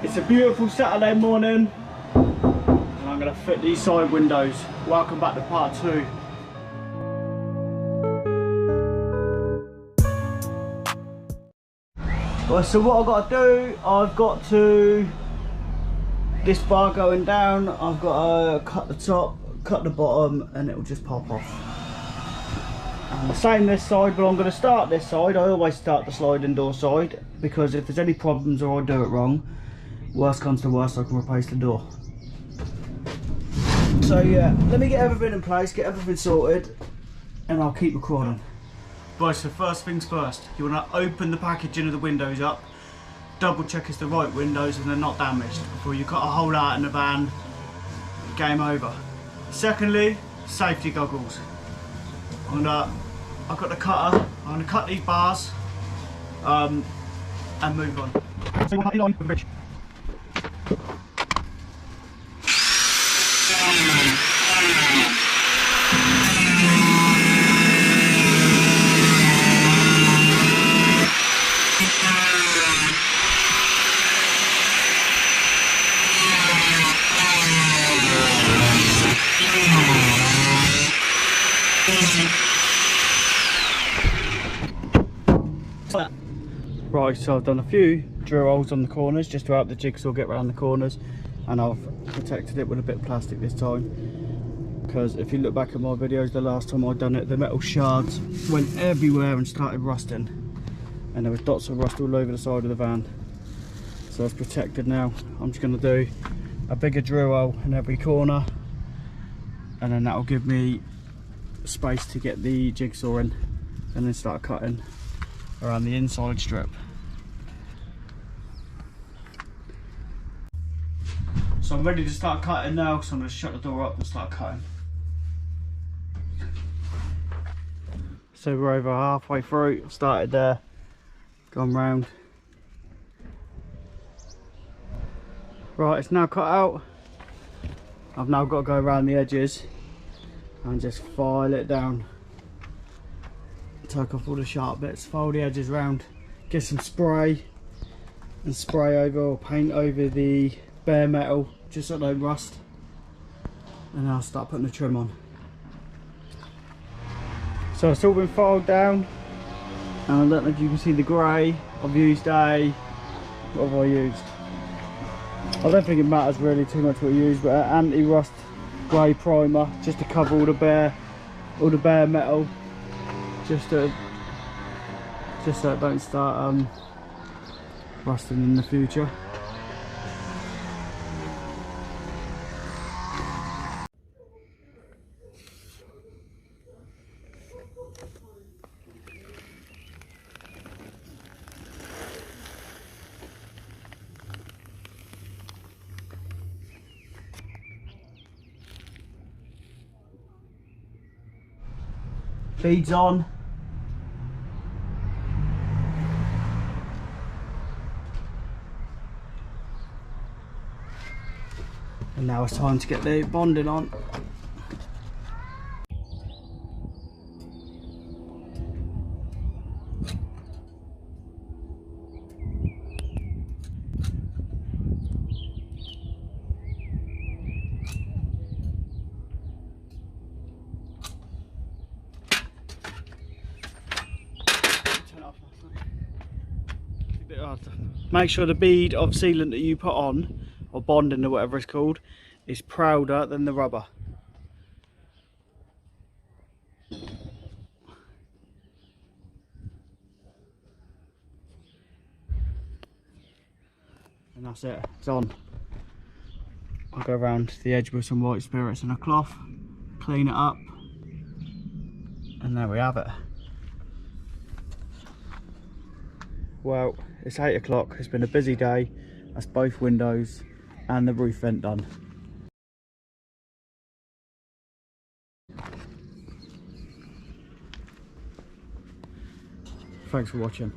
It's a beautiful Saturday morning and I'm going to fit these side windows. Welcome back to part 2. Well, so what I've got to do, I've got to, this bar going down, I've got to cut the top, cut the bottom, and it will just pop off. And the same this side, but I'm going to start this side. I always start the sliding door side, because if there's any problems or I do it wrong, worst comes to worst, I can replace the door. So yeah, let me get everything in place, get everything sorted, and I'll keep recording. Right, so first things first, you want to open the packaging of the windows up, double check it's the right windows and they're not damaged before you cut a hole out in the van. Game over. Secondly, safety goggles. I've got the cutter, I'm going to cut these bars and move on. So we'll cut it on with the bridge. Right, so I've done a few drill holes on the corners just to help the jigsaw get around the corners, and I've protected it with a bit of plastic this time, because if you look back at my videos, the last time I'd done it, the metal shards went everywhere and started rusting, and there was dots of rust all over the side of the van. So it's protected now. I'm just going to do a bigger drill hole in every corner, and then that will give me space to get the jigsaw in and then start cutting around the inside strip. So I'm ready to start cutting now, so I'm going to shut the door up and start cutting. So we're over halfway through. I've started there, gone round. Right, it's now cut out. I've now got to go around the edges and just file it down. Take off all the sharp bits, file the edges round, get some spray and spray over or paint over the bare metal just so they don't rust, and then I'll start putting the trim on. So it's all been filed down, and I don't know if you can see the grey. I've used what have I used? I don't think it matters really too much what you use, but an anti-rust grey primer just to cover all the bare metal, just so it don't start rusting in the future. Feeds on. And now it's time to get the bonding on. Make sure the bead of sealant that you put on, or bonding or whatever it's called, is prouder than the rubber. And that's it, it's on. I'll go around the edge with some white spirits and a cloth, clean it up, and there we have it. Well, it's 8 o'clock, it's been a busy day. That's both windows and the roof vent done. Thanks for watching.